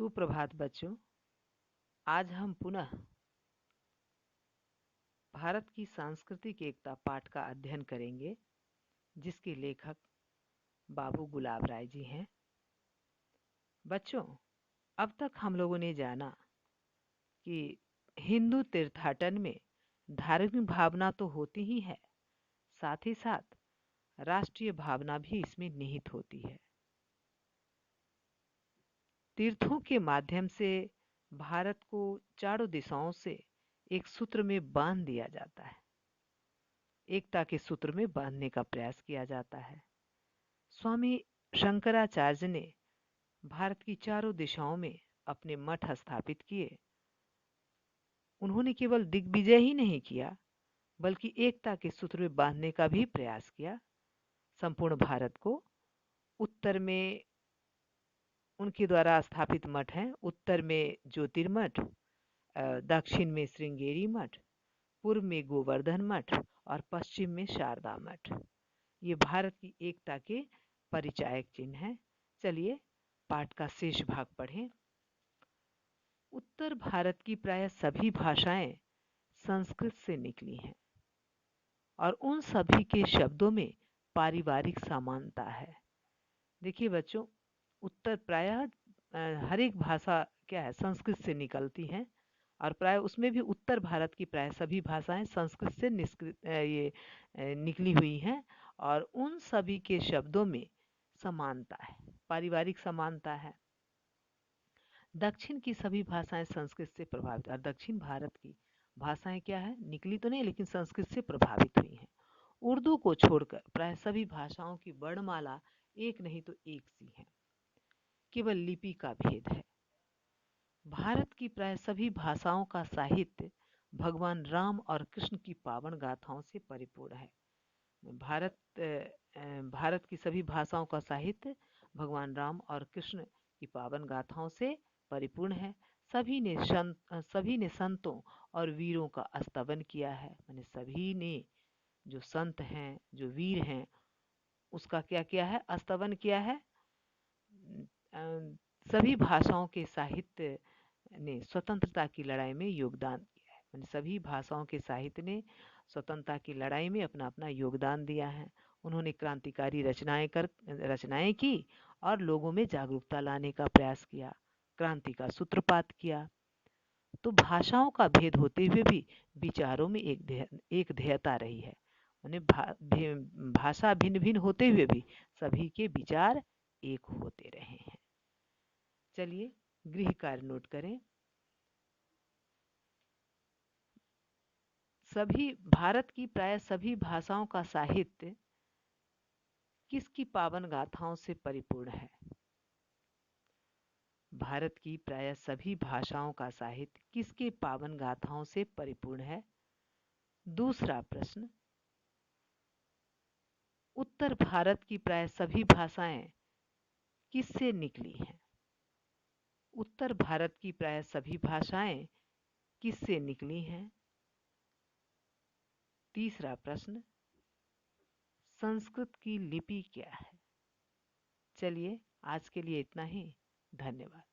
सुप्रभात बच्चों। आज हम पुनः भारत की सांस्कृतिक एकता पाठ का अध्ययन करेंगे, जिसके लेखक बाबू गुलाब राय जी हैं। बच्चों, अब तक हम लोगों ने जाना कि हिंदू तीर्थाटन में धार्मिक भावना तो होती ही है, साथ ही साथ राष्ट्रीय भावना भी इसमें निहित होती है। तीर्थों के माध्यम से भारत को चारों दिशाओं से एक सूत्र में बांध दिया जाता है, एकता के सूत्र में बांधने का प्रयास किया जाता है। स्वामी शंकराचार्य ने भारत की चारों दिशाओं में अपने मठ स्थापित किए। उन्होंने केवल दिग्विजय ही नहीं किया, बल्कि एकता के सूत्र में बांधने का भी प्रयास किया। संपूर्ण भारत को उत्तर में उनके द्वारा स्थापित मठ हैं। उत्तर में ज्योतिर्मठ, दक्षिण में श्रृंगेरी मठ, पूर्व में गोवर्धन मठ और पश्चिम में शारदा मठ। ये भारत की एकता के परिचायक चिन्ह हैं। चलिए पाठ का शेष भाग पढ़ें। उत्तर भारत की प्राय सभी भाषाएं संस्कृत से निकली हैं और उन सभी के शब्दों में पारिवारिक समानता है। देखिए बच्चों, उत्तर प्रायः हर एक भाषा क्या है, संस्कृत से निकलती हैं और प्राय उसमें भी उत्तर भारत की प्राय सभी भाषाएं संस्कृत से निकली हुई हैं और उन सभी के शब्दों में समानता है, पारिवारिक समानता है। दक्षिण की सभी भाषाएं संस्कृत से प्रभावित, और दक्षिण भारत की भाषाएं क्या है, निकली तो नहीं लेकिन संस्कृत से प्रभावित हुई हैं। उर्दू को छोड़कर प्राय सभी भाषाओं की वर्णमाला एक नहीं तो एक सी है, केवल लिपि का भेद है। भारत की प्राय सभी भाषाओं का साहित्य भगवान राम और कृष्ण की पावन गाथाओं से परिपूर्ण है। भारत की सभी भाषाओं का साहित्य भगवान राम और कृष्ण की पावन गाथाओं से परिपूर्ण है। सभी ने संतों और वीरों का स्तवन किया है। माने सभी ने, जो संत हैं, जो वीर हैं, उसका क्या किया है, स्तवन किया है। सभी भाषाओं के साहित्य ने स्वतंत्रता की लड़ाई में योगदान दिया है। माने सभी भाषाओं के साहित्य ने स्वतंत्रता की लड़ाई में अपना अपना योगदान दिया है। उन्होंने क्रांतिकारी रचनाएं की और लोगों में जागरूकता लाने का प्रयास किया, क्रांति का सूत्रपात किया। तो भाषाओं का भेद होते हुए भी विचारों में एक ध्येयता रही है। माने भाषा भिन्न भिन्न होते हुए भी सभी के विचार एक होते रहे हैं। चलिए गृह कार्य नोट करें। भारत की प्राय सभी भाषाओं का साहित्य किसकी पावन गाथाओं से परिपूर्ण है? भारत की प्राय सभी भाषाओं का साहित्य किसके पावन गाथाओं से परिपूर्ण है? दूसरा प्रश्न, उत्तर भारत की प्राय सभी भाषाएं किससे निकली हैं? उत्तर भारत की प्राय सभी भाषाएं किससे निकली हैं? तीसरा प्रश्न, संस्कृत की लिपि क्या है? चलिए आज के लिए इतना ही। धन्यवाद।